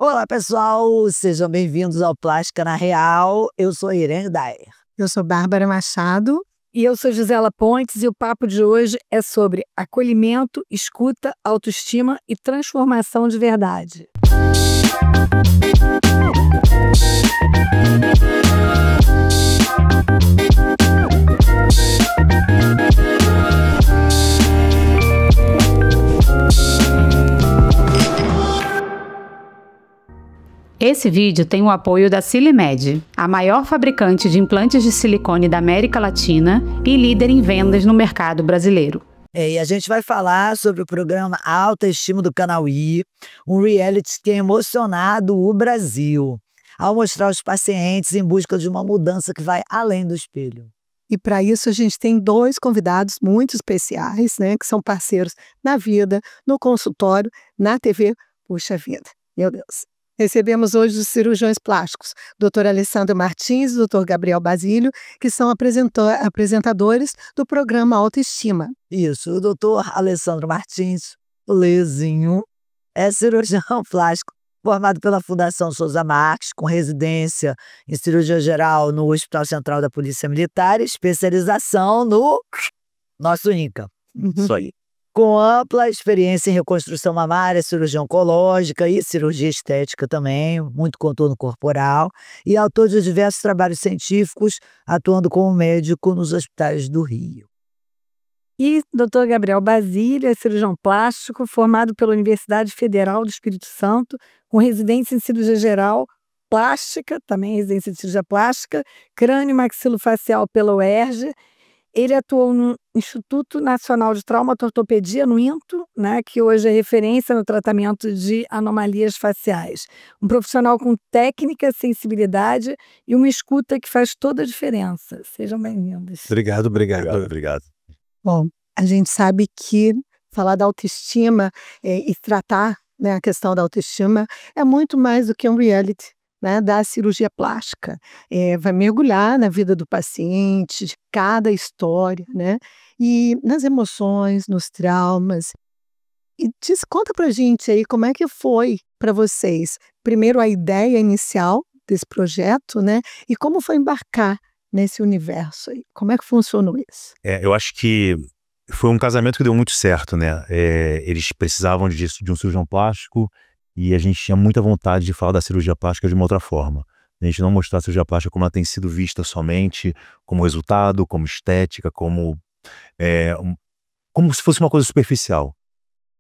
Olá, pessoal, sejam bem-vindos ao Plástica na Real. Eu sou Irene Dair. Eu sou Bárbara Machado. E eu sou Gisela Pontes e o papo de hoje é sobre acolhimento, escuta, autoestima e transformação de verdade. Esse vídeo tem o apoio da Silimed, a maior fabricante de implantes de silicone da América Latina e líder em vendas no mercado brasileiro. E a gente vai falar sobre o programa Autoestima do Canal I, um reality que tem emocionado o Brasil, ao mostrar os pacientes em busca de uma mudança que vai além do espelho. E para isso a gente tem dois convidados muito especiais, né, que são parceiros na vida, no consultório, na TV. Puxa vida, meu Deus. Recebemos hoje os cirurgiões plásticos, Dr. Alessandro Martins e Dr. Gabriel Basílio, que são apresentadores do programa Autoestima. Isso, o Dr. Alessandro Martins, o Lezinho, é cirurgião plástico formado pela Fundação Souza Marques, com residência em cirurgia geral no Hospital Central da Polícia Militar e especialização no nosso INCA. Isso aí. Com ampla experiência em reconstrução mamária, cirurgia oncológica e cirurgia estética também, muito contorno corporal, e autor de diversos trabalhos científicos, atuando como médico nos hospitais do Rio. E Dr. Gabriel Basílio é cirurgião plástico, formado pela Universidade Federal do Espírito Santo, com residência em cirurgia geral, plástica, também residência de cirurgia plástica, crânio e maxilofacial pela UERJ. Ele atuou no Instituto Nacional de Traumatortopedia, no INTO, né, que hoje é referência no tratamento de anomalias faciais. Um profissional com técnica, sensibilidade e uma escuta que faz toda a diferença. Sejam bem-vindos. Obrigado. Bom, a gente sabe que falar da autoestima e tratar, né, a questão da autoestima é muito mais do que um reality, né, da cirurgia plástica. Vai mergulhar na vida do paciente, de cada história, né, e nas emoções, nos traumas. E conta pra gente aí como é que foi para vocês, primeiro a ideia inicial desse projeto, né, e como foi embarcar nesse universo aí, como é que funcionou isso? Eu acho que foi um casamento que deu muito certo, né, eles precisavam de um cirurgião plástico, e a gente tinha muita vontade de falar da cirurgia plástica de uma outra forma. A gente não mostrar a cirurgia plástica como ela tem sido vista somente, como resultado, como estética, como se fosse uma coisa superficial.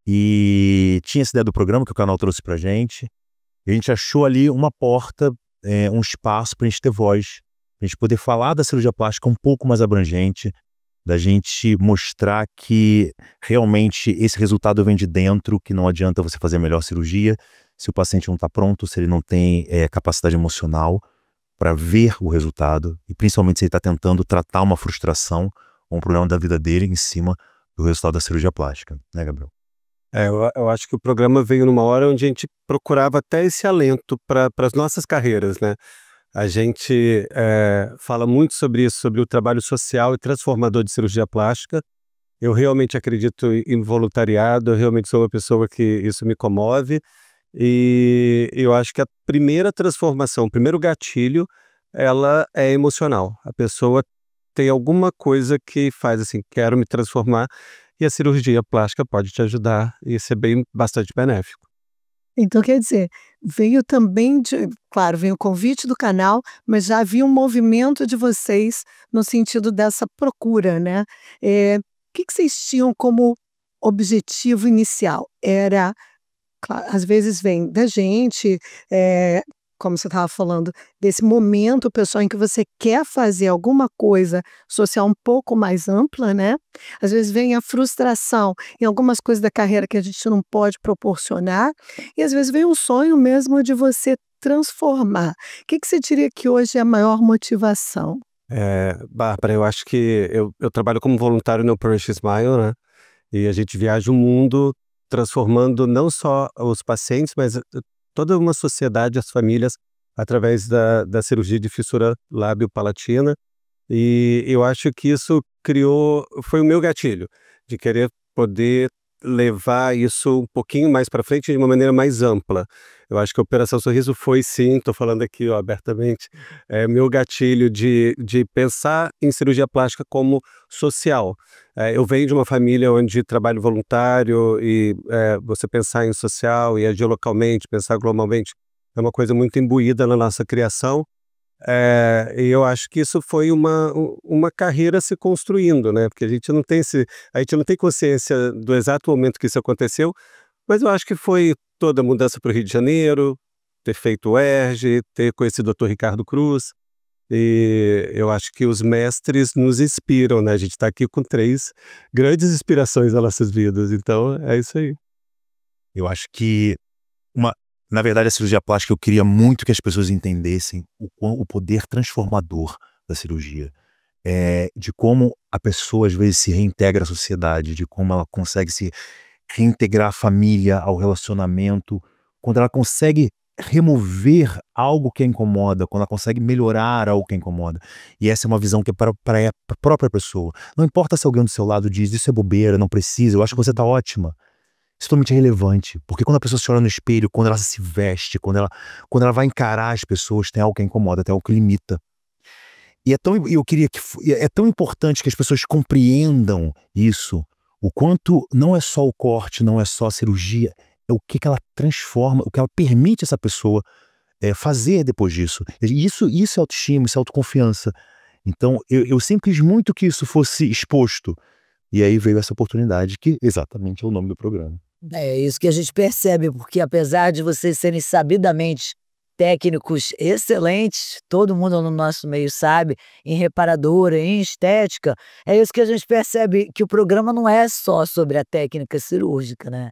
E tinha essa ideia do programa que o canal trouxe pra gente, e a gente achou ali uma porta, um espaço pra gente ter voz, pra gente poder falar da cirurgia plástica um pouco mais abrangente, da gente mostrar que realmente esse resultado vem de dentro, que não adianta você fazer a melhor cirurgia se o paciente não está pronto, se ele não tem capacidade emocional para ver o resultado, e principalmente se ele está tentando tratar uma frustração ou um problema da vida dele em cima do resultado da cirurgia plástica, né, Gabriel? Eu acho que o programa veio numa hora onde a gente procurava até esse alento para as nossas carreiras, né? A gente fala muito sobre isso, sobre o trabalho social e transformador de cirurgia plástica. Eu realmente acredito em voluntariado, eu realmente sou uma pessoa que isso me comove. E eu acho que a primeira transformação, o primeiro gatilho, ela é emocional. A pessoa tem alguma coisa que faz assim, quero me transformar, e a cirurgia plástica pode te ajudar e ser bastante benéfico. Então, quer dizer, veio também claro, veio o convite do canal, mas já havia um movimento de vocês no sentido dessa procura, né? O que vocês tinham como objetivo inicial? Era, claro, às vezes vem da gente, como você estava falando, desse momento, pessoal, em que você quer fazer alguma coisa social um pouco mais ampla, né? Às vezes vem a frustração em algumas coisas da carreira que a gente não pode proporcionar, e às vezes vem um sonho mesmo de você transformar. O que você diria que hoje é a maior motivação? Bárbara, eu acho que eu trabalho como voluntário no Operation Smile, né? E a gente viaja o mundo transformando não só os pacientes, mas toda uma sociedade, as famílias, através da cirurgia de fissura lábio-palatina. E eu acho que isso foi o meu gatilho, de querer poder levar isso um pouquinho mais para frente de uma maneira mais ampla. Eu acho que a Operação Sorriso foi sim, estou falando aqui ó, abertamente, meu gatilho de pensar em cirurgia plástica como social. Eu venho de uma família onde trabalho voluntário e você pensar em social e agir localmente, pensar globalmente, é uma coisa muito imbuída na nossa criação. E eu acho que isso foi uma carreira se construindo, né? Porque a gente não tem consciência do exato momento que isso aconteceu, mas eu acho que foi toda a mudança para o Rio de Janeiro, ter feito o ERJ, ter conhecido o Dr. Ricardo Cruz, e eu acho que os mestres nos inspiram, né? A gente está aqui com 3 grandes inspirações nas nossas vidas, então é isso aí. Eu acho que na verdade, a cirurgia plástica, eu queria muito que as pessoas entendessem o poder transformador da cirurgia. De como a pessoa, às vezes, se reintegra à sociedade, de como ela consegue se reintegrar à família, ao relacionamento, quando ela consegue remover algo que a incomoda, quando ela consegue melhorar algo que a incomoda. E essa é uma visão que é para a própria pessoa. Não importa se alguém do seu lado diz, isso é bobeira, não precisa, eu acho que você está ótima. Isso é totalmente relevante, porque quando a pessoa se olha no espelho, quando ela se veste, quando ela vai encarar as pessoas, tem algo que a incomoda, tem algo que limita. E é tão importante que as pessoas compreendam isso, o quanto não é só o corte, não é só a cirurgia, é o que ela transforma, o que ela permite essa pessoa fazer depois disso. Isso é autoestima, isso é autoconfiança. Então, eu sempre quis muito que isso fosse exposto. E aí veio essa oportunidade, que exatamente é o nome do programa. É isso que a gente percebe, porque apesar de vocês serem sabidamente técnicos excelentes, todo mundo no nosso meio sabe, em reparadora, em estética, é isso que a gente percebe, que o programa não é só sobre a técnica cirúrgica, né?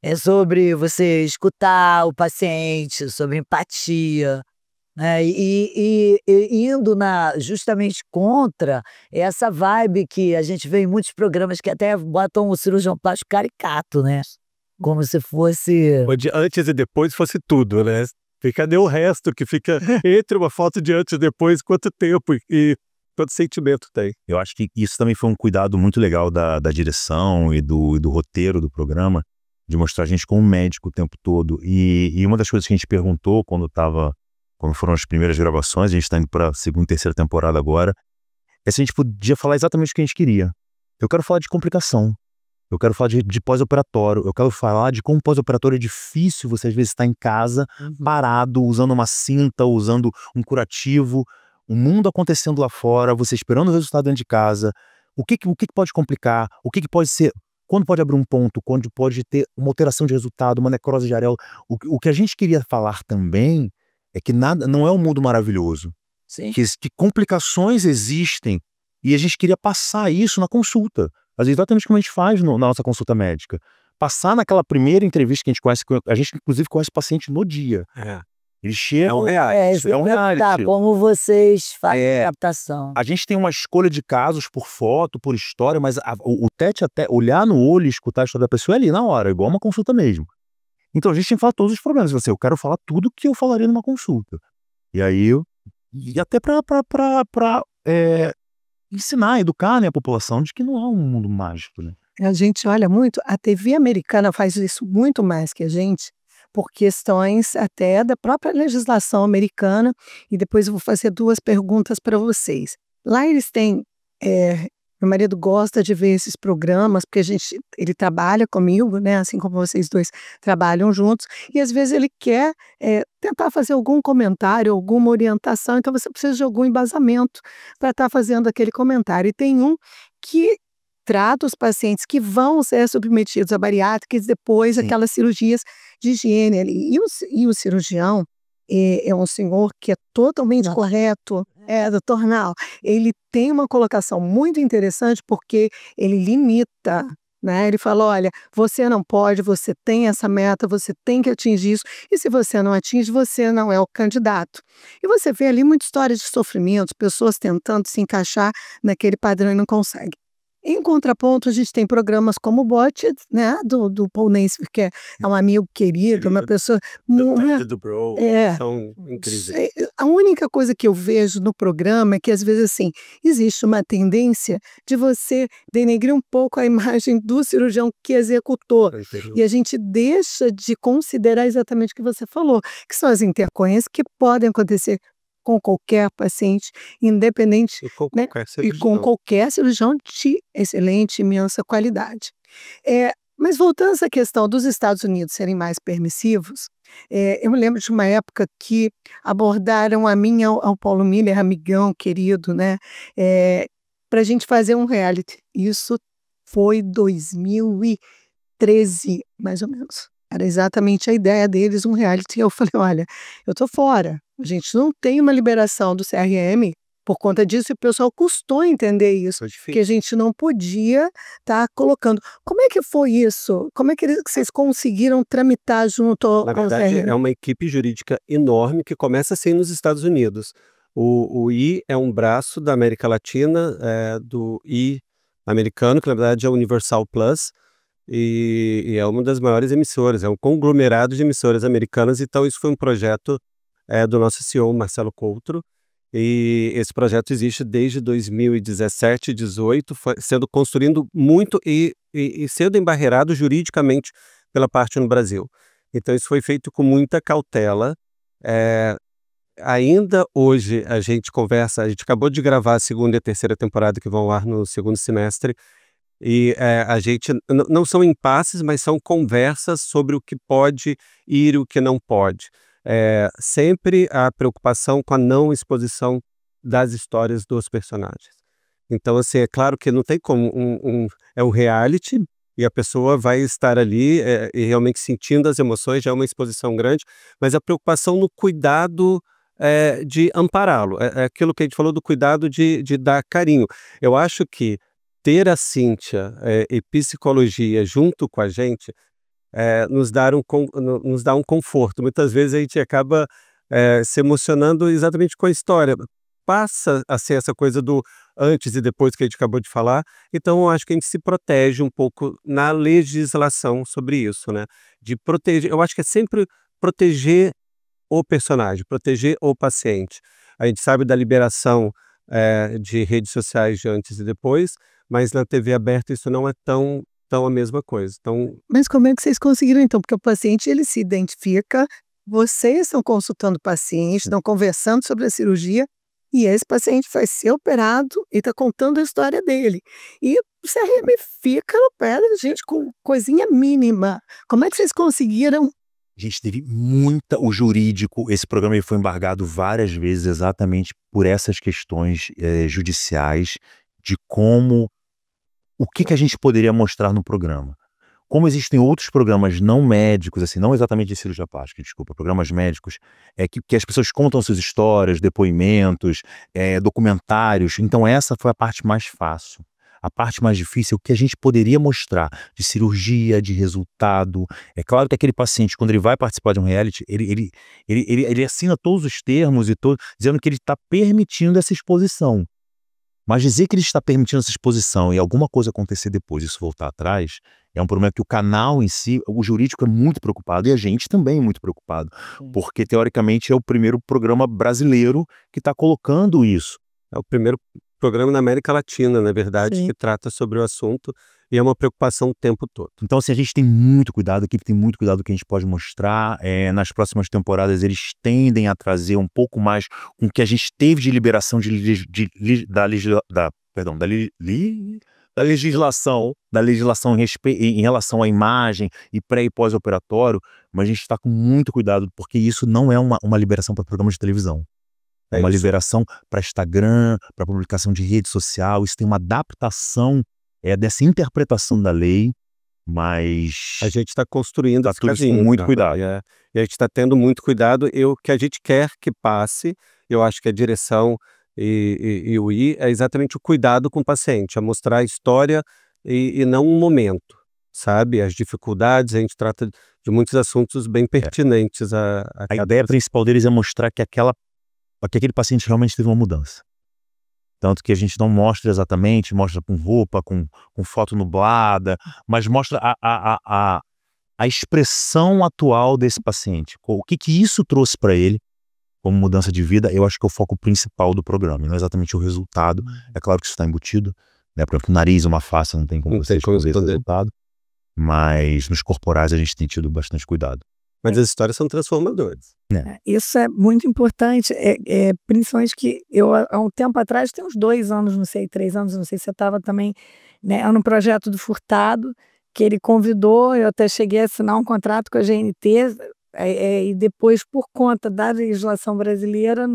É sobre você escutar o paciente, sobre empatia, né? E indo justamente contra essa vibe que a gente vê em muitos programas que até botam o cirurgião plástico caricato, né? Como se fosse... Onde antes e depois fosse tudo, né? Cadê o resto que fica entre uma foto de antes e depois, quanto tempo e quanto sentimento tem? Eu acho que isso também foi um cuidado muito legal da direção e do roteiro do programa, de mostrar a gente como médico o tempo todo. E uma das coisas que a gente perguntou quando foram as primeiras gravações, a gente está indo para a 2ª e 3ª temporada agora, é se a gente podia falar exatamente o que a gente queria. Eu quero falar de complicação. Eu quero falar de pós-operatório, eu quero falar de como pós-operatório é difícil você às vezes estar em casa, parado, usando uma cinta, usando um curativo, o mundo acontecendo lá fora, você esperando o resultado dentro de casa, o que pode complicar, o que pode ser, quando pode abrir um ponto, quando pode ter uma alteração de resultado, uma necrose de areola. O que a gente queria falar também é que nada, não é um mundo maravilhoso, Sim. que complicações existem e a gente queria passar isso na consulta. Exatamente como a gente faz na nossa consulta médica. Passar naquela primeira entrevista que a gente conhece, a gente inclusive conhece o paciente no dia. Eles chegam... É um reality. Como vocês fazem a captação. A gente tem uma escolha de casos por foto, por história, mas o tete até olhar no olho e escutar a história da pessoa é ali na hora, igual uma consulta mesmo. Então a gente tem que falar todos os problemas. Eu quero falar tudo que eu falaria numa consulta. E aí, e até para ensinar, educar, né, a população de que não é um mundo mágico, né? A gente olha muito, a TV americana faz isso muito mais que a gente, por questões até da própria legislação americana, e depois eu vou fazer 2 perguntas para vocês. Lá eles têm, meu marido gosta de ver esses programas, porque ele trabalha comigo, né, assim como vocês 2 trabalham juntos, e às vezes ele quer tentar fazer algum comentário, alguma orientação, então você precisa de algum embasamento para estar fazendo aquele comentário. E tem um que trata os pacientes que vão ser submetidos a bariátricas depois aquelas cirurgias de higiene ali. E o cirurgião é um senhor que é totalmente correto, doutor Nau. Ele tem uma colocação muito interessante porque ele limita, né? Ele fala, olha, você não pode, você tem essa meta, você tem que atingir isso, e se você não atinge, você não é o candidato. E você vê ali muita história de sofrimento, pessoas tentando se encaixar naquele padrão e não conseguem. Em contraponto, a gente tem programas como o Botched, né, do Paul Nassif, que é um amigo querido, uma pessoa... Do Bro, são incríveis. A única coisa que eu vejo no programa é que, às vezes, assim, existe uma tendência de você denegrir um pouco a imagem do cirurgião que executou. E a gente deixa de considerar exatamente o que você falou, que são as intercorrências que podem acontecer com qualquer paciente, independente, E com né, qualquer e cirurgião. com qualquer cirurgião de excelente, imensa qualidade. Mas voltando a essa questão dos Estados Unidos serem mais permissivos, eu me lembro de uma época que abordaram a mim e ao Paulo Miller, amigão querido, né, para a gente fazer um reality. Isso foi 2013, mais ou menos. Era exatamente a ideia deles, um reality. E eu falei, olha, eu tô fora. A gente não tem uma liberação do CRM por conta disso, e o pessoal custou entender isso, Foi que difícil. a gente não podia estar colocando. Como é que foi isso? Como é que vocês conseguiram tramitar junto Na ao verdade, CRM? é uma equipe jurídica enorme que começa assim nos Estados Unidos. O I é um braço da América Latina, do I americano, que na verdade é o Universal Plus, e é uma das maiores emissoras, é um conglomerado de emissoras americanas. Então isso foi um projeto do nosso CEO, Marcelo Coutro, e esse projeto existe desde 2017, 2018, sendo construído muito e sendo embarreirado juridicamente pela parte no Brasil. Então isso foi feito com muita cautela. Ainda hoje a gente conversa, a gente acabou de gravar a segunda e a terceira temporada que vão ao ar no segundo semestre, e a gente não são impasses, mas são conversas sobre o que pode ir e o que não pode. Sempre a preocupação com a não exposição das histórias dos personagens. Então, assim, é claro que não tem como, é um reality e a pessoa vai estar ali e realmente sentindo as emoções, já é uma exposição grande, mas a preocupação no cuidado de ampará-lo. É aquilo que a gente falou do cuidado de dar carinho. Eu acho que ter a Cíntia e psicologia junto com a gente nos dá um conforto. Muitas vezes a gente acaba se emocionando exatamente com a história. Passa a ser essa coisa do antes e depois que a gente acabou de falar. Então, eu acho que a gente se protege um pouco na legislação sobre isso, né? De proteger. Eu acho que é sempre proteger o personagem, proteger o paciente. A gente sabe da liberação de redes sociais de antes e depois, mas na TV aberta isso não é tão a mesma coisa. Então, Mas como é que vocês conseguiram, então? Porque o paciente, ele se identifica, vocês estão consultando o paciente, estão conversando sobre a cirurgia, e esse paciente vai ser operado e está contando a história dele. E o CRM fica no pé da gente com coisinha mínima. Como é que vocês conseguiram? A gente teve o jurídico, esse programa ele foi embargado várias vezes exatamente por essas questões judiciais de o que a gente poderia mostrar no programa. Como existem outros programas não médicos, assim, não exatamente de cirurgia plástica, desculpa, programas médicos, que as pessoas contam suas histórias, depoimentos, documentários. Então essa foi a parte mais fácil. A parte mais difícil é o que a gente poderia mostrar de cirurgia, de resultado. É claro que aquele paciente, quando ele vai participar de um reality, ele assina todos os termos dizendo que ele está permitindo essa exposição. Mas dizer que ele está permitindo essa exposição e alguma coisa acontecer depois, isso voltar atrás, é um problema que o canal em si, o jurídico é muito preocupado e a gente também é muito preocupado, porque teoricamente é o primeiro programa brasileiro que está colocando isso. é o primeiro programa na América Latina, na verdade, Sim. que trata sobre o assunto, e é uma preocupação o tempo todo. Então, assim, a gente tem muito cuidado, a equipe tem muito cuidado do que a gente pode mostrar. Nas próximas temporadas, eles tendem a trazer um pouco mais com o que a gente teve de liberação da legislação em relação à imagem e pré e pós-operatório, mas a gente está com muito cuidado, porque isso não é uma liberação para programas de televisão. É uma isso. liberação para Instagram, para publicação de rede social. Isso tem uma adaptação dessa interpretação da lei, mas A gente está construindo tá esse tudo isso com caminho, muito né? cuidado. E a gente está tendo muito cuidado. O que a gente quer que passe, eu acho que a direção e o I é exatamente o cuidado com o paciente, a mostrar a história e não um momento, sabe? As dificuldades, a gente trata de muitos assuntos bem pertinentes a A ideia principal deles é mostrar que aquele paciente realmente teve uma mudança. Tanto que a gente não mostra exatamente, mostra com roupa, com foto nublada, mas mostra a expressão atual desse paciente. O que isso trouxe para ele como mudança de vida, eu acho que é o foco principal do programa, não é exatamente o resultado. É claro que isso está embutido, né? Por exemplo, o nariz, uma face, não tem como você esconder esse resultado, mas nos corporais a gente tem tido bastante cuidado. Mas as histórias são transformadoras. Isso é muito importante, principalmente que eu, há um tempo atrás, tem uns 2 anos, não sei, 3 anos, não sei se você estava também, né, no projeto do Furtado, que ele convidou, eu até cheguei a assinar um contrato com a GNT, e depois, por conta da legislação brasileira,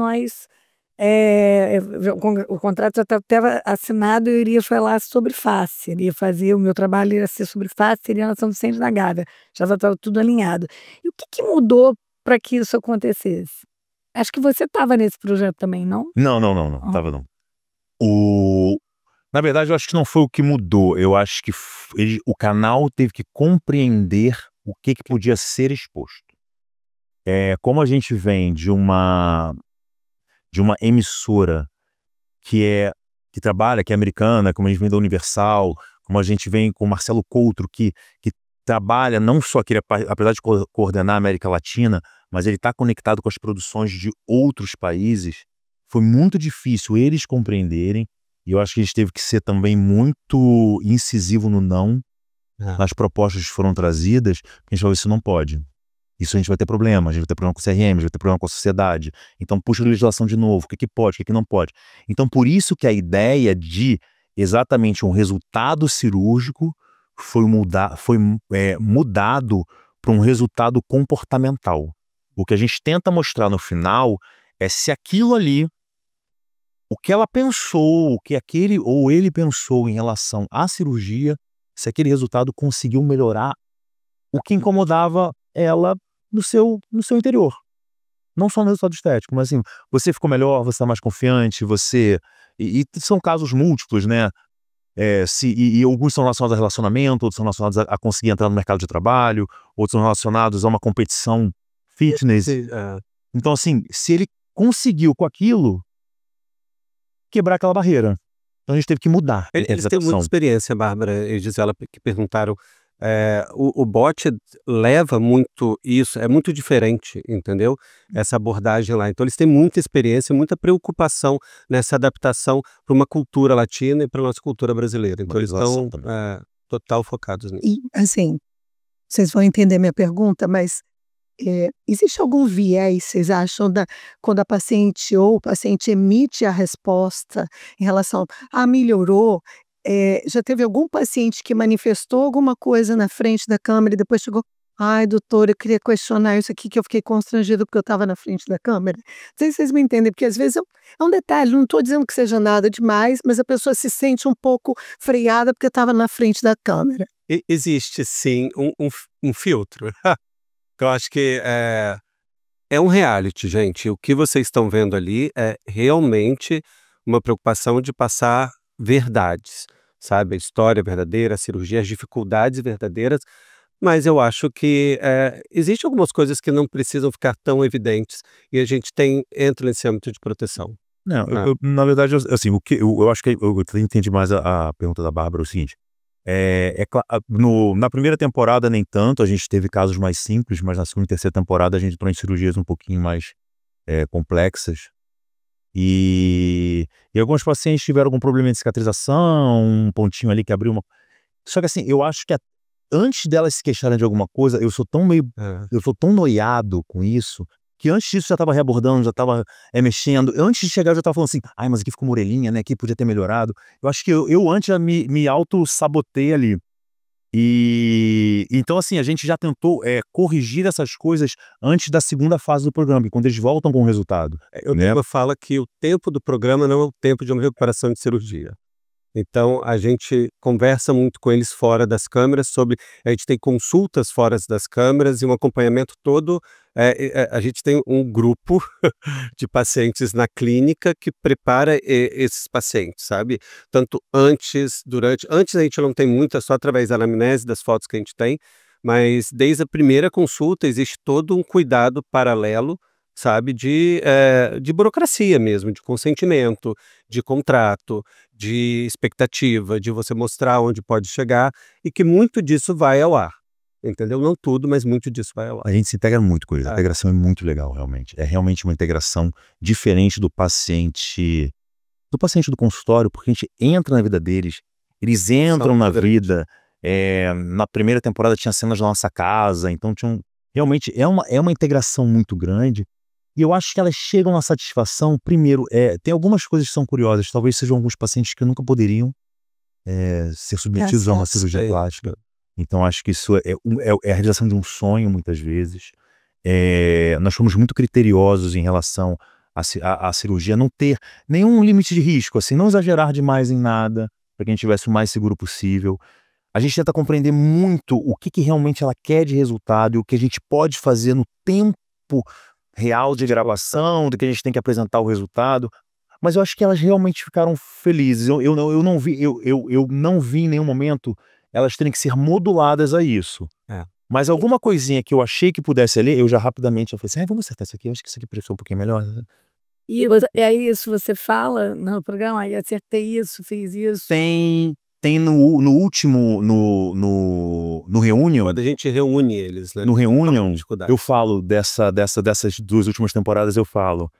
o contrato já estava assinado e eu iria falar sobre face, iria fazer, o meu trabalho ia ser sobre face, seria a nação Vicente da Gávea, já estava tudo alinhado. E o que mudou para que isso acontecesse? Acho que você estava nesse projeto também, não? Não, estava não. Na verdade, eu acho que não foi o que mudou, eu acho que o canal teve que compreender o que podia ser exposto. Como a gente vem de uma emissora que trabalha, que é americana, como a gente vem da Universal, como a gente vem com o Marcelo Coutro, que trabalha não só apesar de coordenar a América Latina, mas ele está conectado com as produções de outros países, foi muito difícil eles compreenderem, e eu acho que a gente teve que ser também muito incisivo no não, nas propostas que foram trazidas, porque a gente falou, isso não pode. Isso a gente vai ter problema, a gente vai ter problema com o CRM, a gente vai ter problema com a sociedade. Então puxa a legislação de novo, o que pode, o que não pode. Então por isso que a ideia de exatamente um resultado cirúrgico foi mudado para um resultado comportamental. O que a gente tenta mostrar no final é se aquilo ali, o que ela pensou, o que aquele ou ele pensou em relação à cirurgia, se aquele resultado conseguiu melhorar o que incomodava ela no seu interior. Não só no resultado estético, mas assim, você ficou melhor, você está mais confiante, e são casos múltiplos, né? E alguns são relacionados a relacionamento, outros são relacionados a conseguir entrar no mercado de trabalho, outros são relacionados a uma competição fitness. Então, assim, se ele conseguiu com aquilo, quebrar aquela barreira. Então a gente teve que mudar. Eles têm muita experiência, Bárbara e Gisela, que perguntaram. O bot leva muito isso, é muito diferente, entendeu? Essa abordagem lá. Então eles têm muita experiência, muita preocupação nessa adaptação para uma cultura latina e para a nossa cultura brasileira. Então eles estão total focados nisso. E, assim, vocês vão entender minha pergunta, mas existe algum viés, vocês acham, quando a paciente ou o paciente emite a resposta em relação a melhorou? Já teve algum paciente que manifestou alguma coisa na frente da câmera e depois chegou, ai, doutor, eu queria questionar isso aqui que eu fiquei constrangido porque eu estava na frente da câmera? Não sei se vocês me entendem, porque às vezes é um detalhe, não estou dizendo que seja nada demais, mas a pessoa se sente um pouco freada porque estava na frente da câmera. Existe, sim, um filtro. Eu acho que é um reality, gente. O que vocês estão vendo ali é realmente uma preocupação de passar verdades, sabe? A história verdadeira, a cirurgia, as dificuldades verdadeiras, mas eu acho que existem algumas coisas que não precisam ficar tão evidentes e a gente entra nesse âmbito de proteção. Não, na verdade, assim, eu acho que eu entendi mais a pergunta da Bárbara, o seguinte, na primeira temporada nem tanto, a gente teve casos mais simples, mas na segunda e terceira temporada a gente entrou em cirurgias um pouquinho mais complexas. E alguns pacientes tiveram algum problema de cicatrização, um pontinho ali que abriu uma... Só que assim, eu acho que antes delas se queixarem de alguma coisa, eu sou tão noiado com isso, que antes disso já estava reabordando, já estava mexendo. Antes de chegar eu já estava falando assim, ai, mas aqui ficou uma orelhinha, né, aqui podia ter melhorado. Eu acho que eu antes já me auto-sabotei ali. E então assim, a gente já tentou corrigir essas coisas antes da segunda fase do programa, quando eles voltam com o resultado. Eu falo que o tempo do programa não é o tempo de uma recuperação de cirurgia. Então a gente conversa muito com eles fora das câmeras a gente tem consultas fora das câmeras e um acompanhamento todo. A gente tem um grupo de pacientes na clínica que prepara esses pacientes, sabe? Tanto antes, durante... Antes a gente não tem muito, é só através da anamnese, das fotos que a gente tem, mas desde a primeira consulta existe todo um cuidado paralelo sabe, de burocracia mesmo, de consentimento, de contrato, de expectativa, de você mostrar onde pode chegar e que muito disso vai ao ar, entendeu? Não tudo, mas muito disso vai ao ar. A gente se integra muito com eles. A integração é muito legal, realmente. É realmente uma integração diferente do paciente do consultório, porque a gente entra na vida deles, eles entram na vida. Na primeira temporada tinha cenas da nossa casa, então realmente é uma integração muito grande. E eu acho que elas chegam na satisfação, primeiro, tem algumas coisas que são curiosas, talvez sejam alguns pacientes que nunca poderiam ser submetidos a uma cirurgia plástica. Então acho que isso é a realização de um sonho, muitas vezes. Nós fomos muito criteriosos em relação à cirurgia, não ter nenhum limite de risco, assim, não exagerar demais em nada, para que a gente tivesse o mais seguro possível. A gente tenta compreender muito o que realmente ela quer de resultado e o que a gente pode fazer no tempo real de gravação, do que a gente tem que apresentar o resultado. Mas eu acho que elas realmente ficaram felizes. Eu não vi em nenhum momento elas terem que ser moduladas a isso. Mas alguma coisinha que eu achei que pudesse ali, eu já rapidamente falei assim, vamos acertar isso aqui, eu acho que isso aqui pareceu um pouquinho melhor. E aí isso você fala no programa, aí acertei isso, fiz isso. Tem no último, no Reunion. Quando a gente reúne eles, né? No Reunion, eu falo dessas 2 últimas temporadas, eu falo,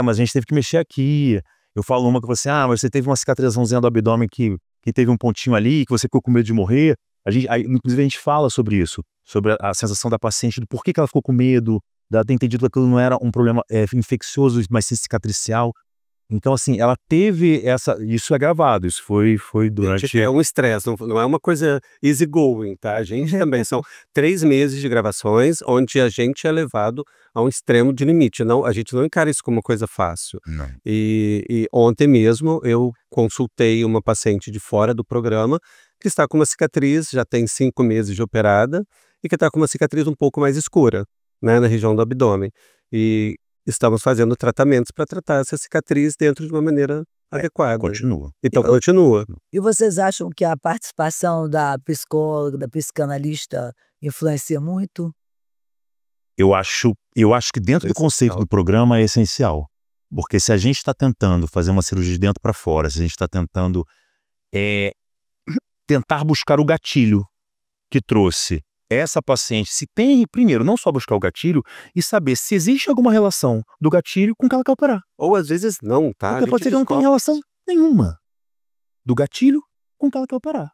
mas a gente teve que mexer aqui. Eu falo uma que você, mas você teve uma cicatrizãozinha do abdômen que teve um pontinho ali, que você ficou com medo de morrer. Inclusive a gente fala sobre isso, sobre a sensação da paciente, do porquê que ela ficou com medo, dela ter entendido que aquilo não era um problema infeccioso, mas sim cicatricial. Então, assim, ela teve isso é gravado, isso foi durante... É um estresse, não é uma coisa easy going, tá? A gente também são 3 meses de gravações, onde a gente é levado a um extremo de limite. A gente não encara isso como uma coisa fácil. Não. E ontem mesmo eu consultei uma paciente de fora do programa, que está com uma cicatriz, já tem 5 meses de operada, e que está com uma cicatriz um pouco mais escura, né, na região do abdômen. E estamos fazendo tratamentos para tratar essa cicatriz dentro de uma maneira adequada. Continua. Então, continua. E vocês acham que a participação da psicóloga, da psicanalista, influencia muito? Eu acho que dentro do conceito do programa é essencial. Porque se a gente está tentando fazer uma cirurgia de dentro para fora, se a gente está tentando tentar buscar o gatilho que trouxe essa paciente, se tem, primeiro, não só buscar o gatilho e saber se existe alguma relação do gatilho com o que ela quer operar. Ou às vezes não, tá? Porque pode ser que não tenha relação nenhuma do gatilho com o que ela quer operar.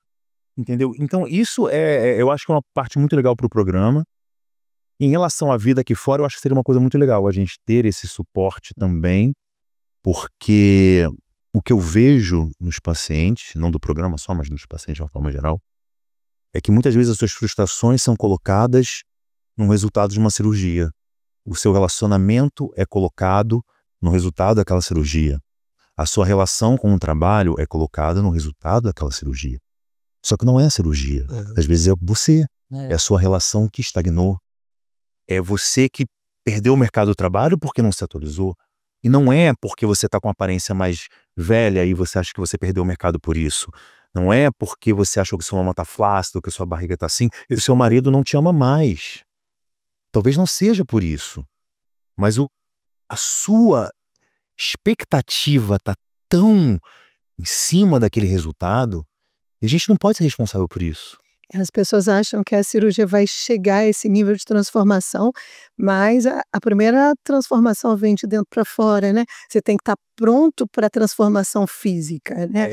Entendeu? Então isso eu acho que é uma parte muito legal para o programa. Em relação à vida aqui fora, eu acho que seria uma coisa muito legal a gente ter esse suporte também, porque o que eu vejo nos pacientes, não do programa só, mas nos pacientes de uma forma geral, é que muitas vezes as suas frustrações são colocadas no resultado de uma cirurgia. O seu relacionamento é colocado no resultado daquela cirurgia. A sua relação com o trabalho é colocada no resultado daquela cirurgia. Só que não é a cirurgia. Às vezes é você. É a sua relação que estagnou. É você que perdeu o mercado do trabalho porque não se atualizou. E não é porque você está com uma aparência mais velha e você acha que você perdeu o mercado por isso. Não é porque você achou que sua mama está flácida, que sua barriga está assim, e o seu marido não te ama mais. Talvez não seja por isso. Mas a sua expectativa está tão em cima daquele resultado, e a gente não pode ser responsável por isso. As pessoas acham que a cirurgia vai chegar a esse nível de transformação, mas a primeira transformação vem de dentro para fora, né? Você tem que estar pronto para a transformação física, né?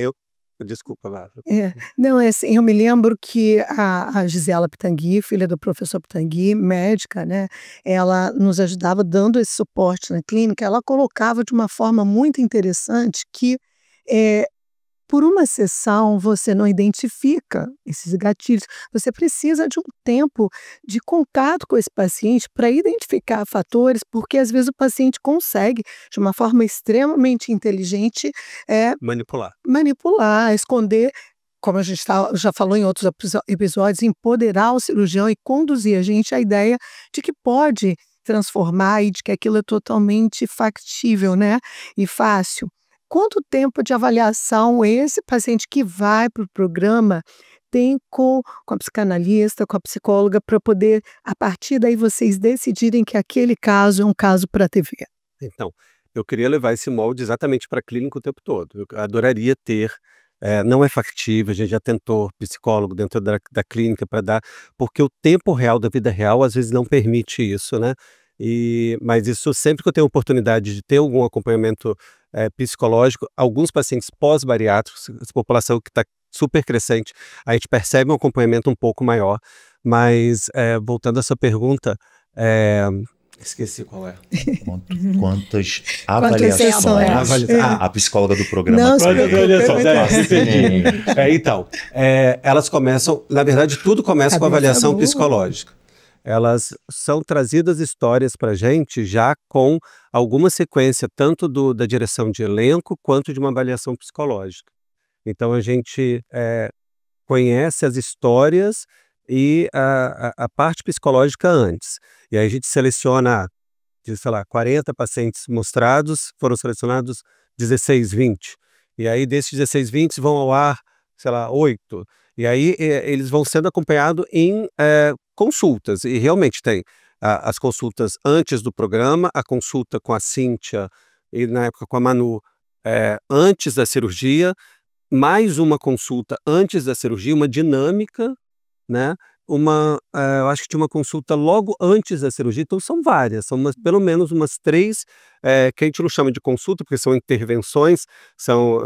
Desculpa, Lázaro. Não, assim, eu me lembro que a Gisela Pitangui, filha do professor Pitangui, médica, né? Ela nos ajudava dando esse suporte na clínica. Ela colocava de uma forma muito interessante que por uma sessão você não identifica esses gatilhos. Você precisa de um tempo de contato com esse paciente para identificar fatores, porque às vezes o paciente consegue, de uma forma extremamente inteligente, manipular, esconder, como a gente já falou em outros episódios, empoderar o cirurgião e conduzir a gente à ideia de que pode transformar e de que aquilo é totalmente factível, né? E fácil. Quanto tempo de avaliação esse paciente que vai para o programa tem com a psicanalista, com a psicóloga, para poder, a partir daí, vocês decidirem que aquele caso é um caso para a TV? Então, eu queria levar esse molde exatamente para a clínica o tempo todo. Eu adoraria ter, não é factível, a gente já tentou psicólogo dentro da clínica para dar, porque o tempo real da vida real às vezes não permite isso, né? Mas isso sempre que eu tenho oportunidade de ter algum acompanhamento psicológico, alguns pacientes pós-bariátricos, essa população que está super crescente, a gente percebe um acompanhamento um pouco maior, mas voltando à sua pergunta, esqueci qual é. Quantas sessões? avaliações a psicóloga do programa Não, tem? olha só, Então, elas começam, na verdade, tudo começa com a avaliação psicológica. Elas são trazidas histórias para a gente já com alguma sequência, tanto da direção de elenco, quanto de uma avaliação psicológica. Então, a gente conhece as histórias e a parte psicológica antes. E aí a gente seleciona, sei lá, 40 pacientes mostrados, foram selecionados 16, 20. E aí desses 16, 20 vão ao ar, sei lá, 8. E aí eles vão sendo acompanhados em consultas. E realmente tem as consultas antes do programa, a consulta com a Cíntia e na época com a Manu antes da cirurgia, mais uma consulta antes da cirurgia, uma dinâmica, né? Eu acho que tinha uma consulta logo antes da cirurgia, então são várias, são pelo menos umas 3, que a gente não chama de consulta, porque são intervenções,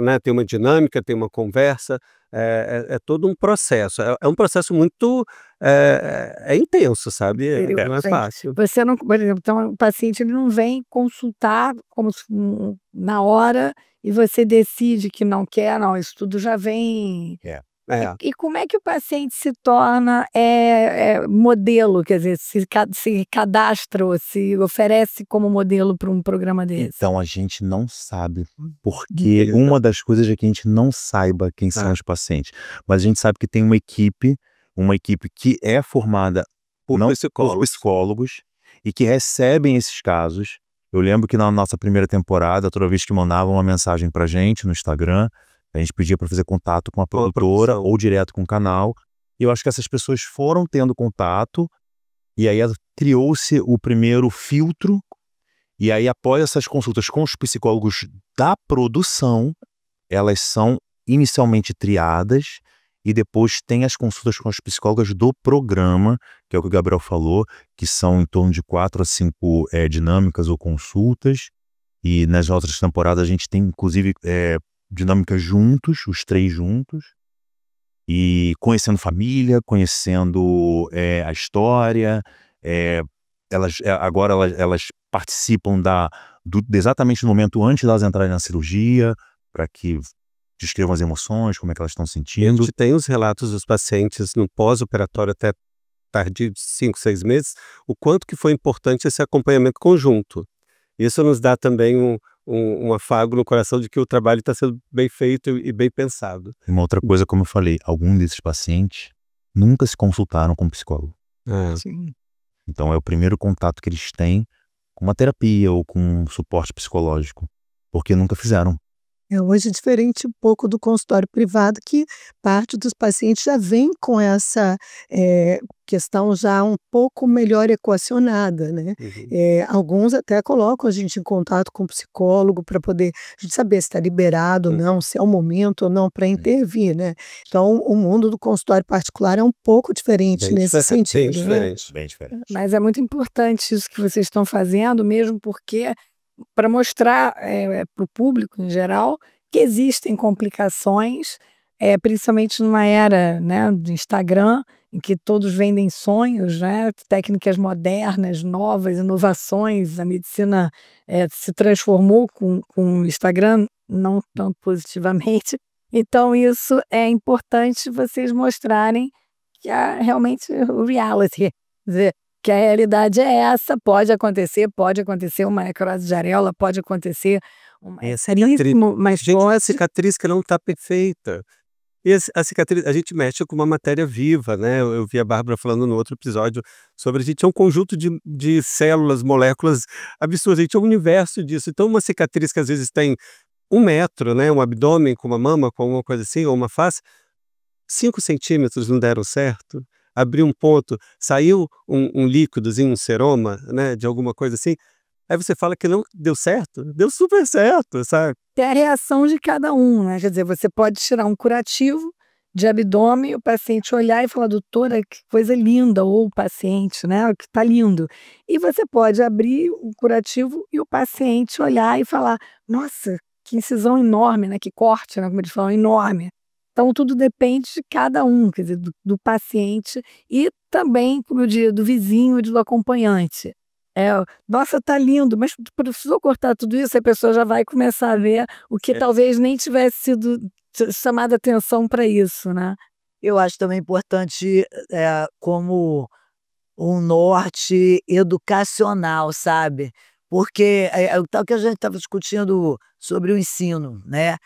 né, tem uma dinâmica, tem uma conversa, é todo um processo, é um processo muito intenso, sabe? Não é fácil. Você não, por exemplo, então o paciente ele não vem consultar como na hora e você decide que não quer, não, isso tudo já vem. E como é que o paciente se torna modelo, quer dizer, se cadastra ou se oferece como modelo para um programa desse? Então a gente não sabe, porque uma das coisas é que a gente não saiba quem são os pacientes, mas a gente sabe que tem uma equipe que é formada por psicólogos e que recebem esses casos. Eu lembro que na nossa primeira temporada, toda vez que mandavam uma mensagem pra gente no Instagram, a gente pedia para fazer contato com a produtora ou direto com o canal. E eu acho que essas pessoas foram tendo contato e aí criou-se o primeiro filtro. E aí, após essas consultas com os psicólogos da produção, elas são inicialmente triadas e depois tem as consultas com as psicólogas do programa, que é o que o Gabriel falou, que são em torno de 4 a 5 dinâmicas ou consultas. E nas outras temporadas a gente tem, inclusive, dinâmicas juntos, os 3 juntos, e conhecendo família, conhecendo a história. Agora elas participam exatamente no momento antes delas entrarem na cirurgia, para que descrevam as emoções, como é que elas estão sentindo. A gente tem os relatos dos pacientes no pós-operatório até tardio de 5, 6 meses, o quanto que foi importante esse acompanhamento conjunto. Isso nos dá também um afago no coração de que o trabalho está sendo bem feito e bem pensado. Uma outra coisa, como eu falei, alguns desses pacientes nunca se consultaram com um psicólogo. Sim. Então é o primeiro contato que eles têm com uma terapia ou com um suporte psicológico, porque nunca fizeram. Hoje é diferente um pouco do consultório privado, que parte dos pacientes já vem com essa questão já um pouco melhor equacionada, né? Alguns até colocam a gente em contato com o psicólogo para poder a gente saber se está liberado ou não, se é o momento ou não para intervir, né? Então, o mundo do consultório particular é um pouco diferente nesse sentido. Bem diferente. Mas é muito importante isso que vocês estão fazendo, mesmo porque para mostrar para o público em geral que existem complicações, principalmente numa era, né, do Instagram, em que todos vendem sonhos, né, técnicas modernas, novas, inovações. A medicina se transformou com o Instagram, não tão positivamente. Então isso é importante vocês mostrarem que realmente o reality, quer dizer, que a realidade é essa, pode acontecer uma necrose de areola, pode acontecer seríssimo, mas a cicatriz que não está perfeita. E a cicatriz, a gente mexe com uma matéria viva, né? Eu vi a Bárbara falando no outro episódio sobre a gente é um conjunto de células, moléculas absurdas, a gente é um universo disso. Então uma cicatriz que às vezes tem 1 metro, né? Um abdômen com uma mama, com alguma coisa assim, ou uma face, 5 centímetros não deram certo, abriu um ponto, saiu um líquidozinho, um seroma, né, de alguma coisa assim, aí você fala que não deu certo, deu super certo, sabe? É a reação de cada um, né? Quer dizer, você pode tirar um curativo de abdômen, o paciente olhar e falar, doutora, que coisa linda, ou o paciente, né, que tá lindo. E você pode abrir o curativo e o paciente olhar e falar, nossa, que incisão enorme, né, que corte, né, como eles falam, enorme. Então, tudo depende de cada um, quer dizer, do paciente e também, como eu diria, do vizinho e do acompanhante. Nossa, tá lindo, mas precisou cortar tudo isso, a pessoa já vai começar a ver o que talvez nem tivesse sido chamada atenção para isso, né? Eu acho também importante, como um norte educacional, sabe? Porque é o tal que a gente estava discutindo sobre o ensino, né?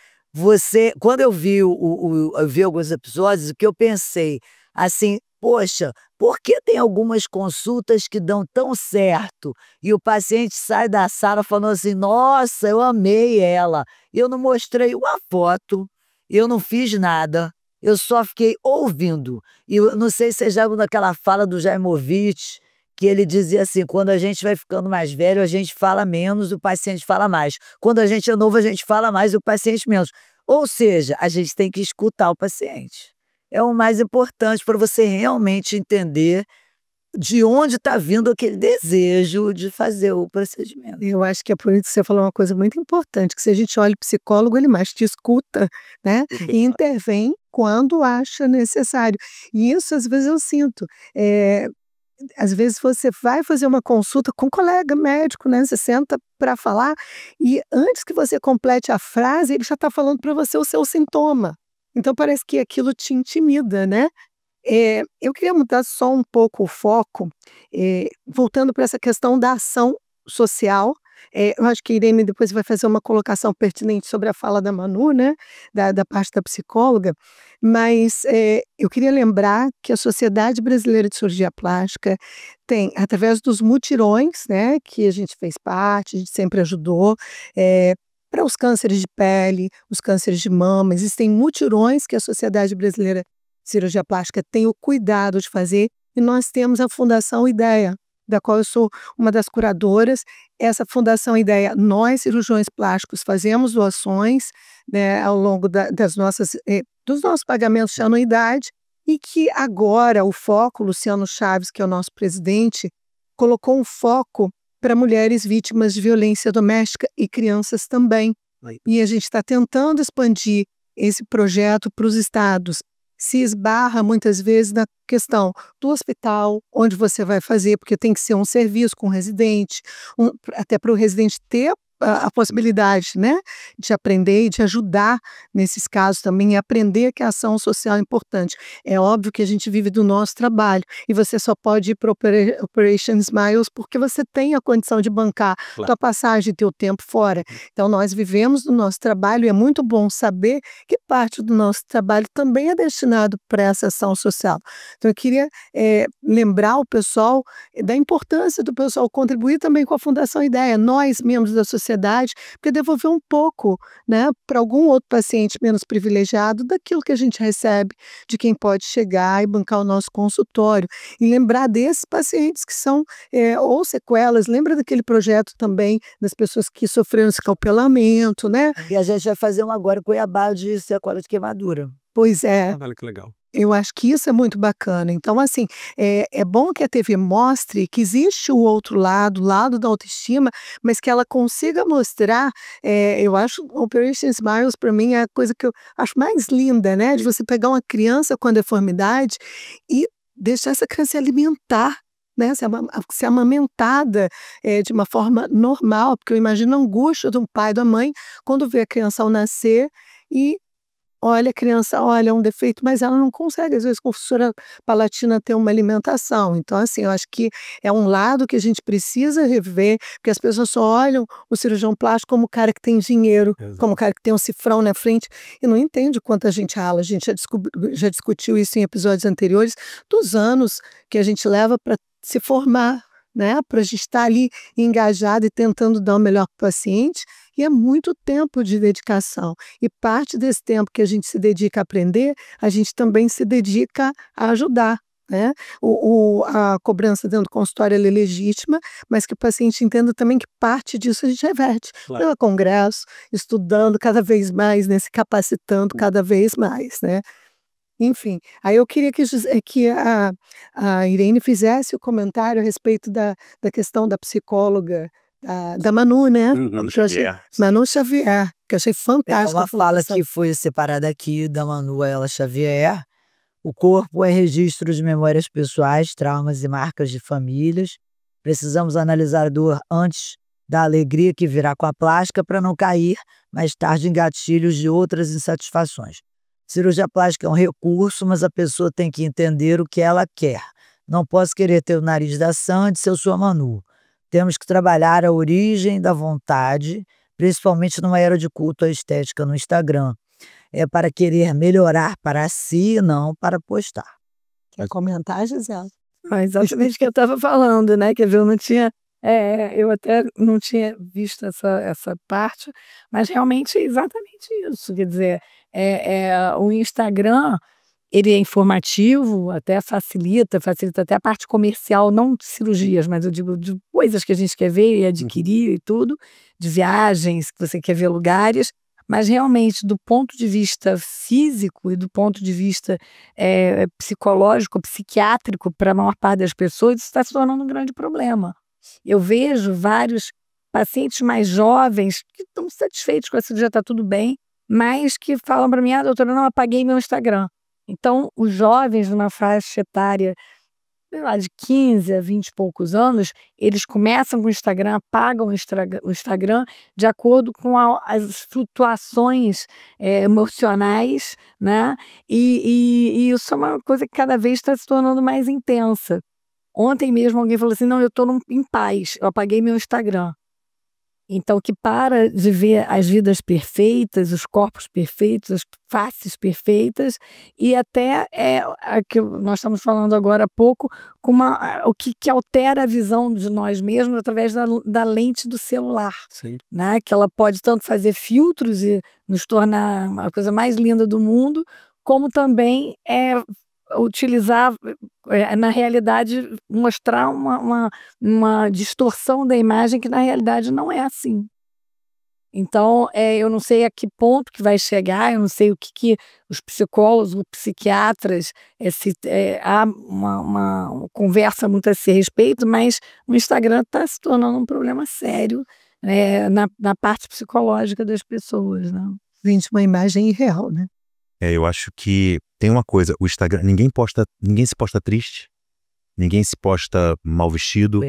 Quando eu vi eu vi alguns episódios, o que eu pensei, assim, poxa, por que tem algumas consultas que dão tão certo e o paciente sai da sala falando assim, nossa, eu amei ela, eu não mostrei uma foto, eu não fiz nada, eu só fiquei ouvindo. E eu não sei se você já viu naquela fala do Jaimovitch, que ele dizia assim: quando a gente vai ficando mais velho, a gente fala menos, o paciente fala mais. Quando a gente é novo, a gente fala mais e o paciente menos. Ou seja, a gente tem que escutar o paciente. É o mais importante para você realmente entender de onde está vindo aquele desejo de fazer o procedimento. Eu acho que é por isso que você falou uma coisa muito importante, que se a gente olha o psicólogo, ele mais te escuta, né, e intervém quando acha necessário. E isso às vezes eu sinto, às vezes você vai fazer uma consulta com um colega médico, né, você senta para falar e antes que você complete a frase, ele já está falando para você o seu sintoma. Então parece que aquilo te intimida, né. Eu queria mudar só um pouco o foco, voltando para essa questão da ação social. Eu acho que a Irene depois vai fazer uma colocação pertinente sobre a fala da Manu, né, da parte da psicóloga, mas eu queria lembrar que a Sociedade Brasileira de Cirurgia Plástica tem, através dos mutirões, né, que a gente fez parte, a gente sempre ajudou, para os cânceres de pele, os cânceres de mama, existem mutirões que a Sociedade Brasileira Cirurgia Plástica tem o cuidado de fazer, e nós temos a Fundação Ideia, da qual eu sou uma das curadoras. Essa Fundação Ideia, nós cirurgiões plásticos fazemos doações, né, ao longo dos nossos pagamentos de anuidade, e que agora o foco, Luciano Chaves, que é o nosso presidente, colocou um foco para mulheres vítimas de violência doméstica e crianças também. E a gente está tentando expandir esse projeto para os estados. Se esbarra muitas vezes na questão do hospital, onde você vai fazer, porque tem que ser um serviço com o residente, até para o residente ter a possibilidade, né, de aprender e de ajudar nesses casos também, e aprender que a ação social é importante. É óbvio que a gente vive do nosso trabalho, e você só pode ir para Operation Smiles porque você tem a condição de bancar tua passagem e teu tempo fora. Então nós vivemos do nosso trabalho, e é muito bom saber que parte do nosso trabalho também é destinado para essa ação social. Então eu queria lembrar o pessoal da importância do pessoal contribuir também com a Fundação Ideia, nós, membros da sociedade, para devolver um pouco, né, para algum outro paciente menos privilegiado daquilo que a gente recebe de quem pode chegar e bancar o nosso consultório. E lembrar desses pacientes que são ou sequelas, lembra daquele projeto também das pessoas que sofreram escalpelamento, né? E a gente vai fazer um agora Cuiabá de sequela de queimadura. Pois é. Olha que legal. Eu acho que isso é muito bacana. Então, assim, é bom que a TV mostre que existe o outro lado, o lado da autoestima, mas que ela consiga mostrar, eu acho, Operation Smiles, para mim, é a coisa que eu acho mais linda, né? De você pegar uma criança com a deformidade e deixar essa criança se alimentar, né? Ser amamentada de uma forma normal, porque eu imagino a angústia de um pai e da mãe quando vê a criança ao nascer e olha, a criança, olha, é um defeito, mas ela não consegue, às vezes, com fissura palatina, ter uma alimentação. Então, assim, eu acho que é um lado que a gente precisa rever, porque as pessoas só olham o cirurgião plástico como o cara que tem dinheiro, como o cara que tem um cifrão na frente, e não entende quanta gente rala. A gente já discutiu isso em episódios anteriores, dos anos que a gente leva para se formar, né, para a gente estar ali engajado e tentando dar o melhor para o paciente, E é muito tempo de dedicação. E parte desse tempo que a gente se dedica a aprender, a gente também se dedica a ajudar, né? A cobrança dentro do consultório ela é legítima, mas que o paciente entenda também que parte disso a gente reverte pelo congresso, estudando cada vez mais, né? Se capacitando cada vez mais, né? Enfim, aí eu queria que a Irene fizesse o comentário a respeito da questão da psicóloga, da Manu, né? Manu Que eu achei- Xavier. Manu Xavier, que eu achei É fantástica. uma fala que foi separada aqui da Manuela Xavier. O corpo é registro de memórias pessoais, traumas e marcas de famílias. Precisamos analisar a dor antes da alegria que virá com a plástica para não cair mais tarde em gatilhos de outras insatisfações. Cirurgia plástica é um recurso, mas a pessoa tem que entender o que ela quer. Não posso querer ter o nariz da Sandy se eu sou a Manu. Temos que trabalhar a origem da vontade, principalmente numa era de culto à estética no Instagram. É para querer melhorar para si e não para postar. Quer comentar, Gisela? Exatamente o que eu estava falando, né? Quer ver, eu até não tinha visto essa parte, mas realmente é exatamente isso. Quer dizer, o Instagram, ele é informativo, até facilita até a parte comercial, não de cirurgias, mas eu digo de coisas que a gente quer ver e adquirir e tudo, de viagens, que você quer ver lugares, mas realmente do ponto de vista físico e do ponto de vista psicológico, psiquiátrico, para a maior parte das pessoas, isso está se tornando um grande problema. Eu vejo vários pacientes mais jovens que estão satisfeitos com a cirurgia, está tudo bem, mas que falam para mim, doutora, não, apaguei meu Instagram. Então, os jovens numa faixa etária, sei lá, de 15 a 20 e poucos anos, eles começam com o Instagram, apagam o Instagram de acordo com as flutuações emocionais, né? E isso é uma coisa que cada vez está se tornando mais intensa. Ontem mesmo alguém falou assim, não, eu estou em paz, eu apaguei meu Instagram. Então, que para de ver as vidas perfeitas, os corpos perfeitos, as faces perfeitas, e até que nós estamos falando agora há pouco, com o que altera a visão de nós mesmos através da lente do celular. Sim. Né? Que ela pode tanto fazer filtros e nos tornar a coisa mais linda do mundo, como também utilizar, na realidade, mostrar uma distorção da imagem que na realidade não é assim. Então, eu não sei a que ponto que vai chegar, eu não sei o que os psicólogos, os psiquiatras, há uma conversa muito a esse respeito, mas o Instagram está se tornando um problema sério na parte psicológica das pessoas. Né? Gente, uma imagem irreal, né? Eu acho que tem uma coisa, o Instagram, ninguém se posta triste, ninguém se posta mal vestido,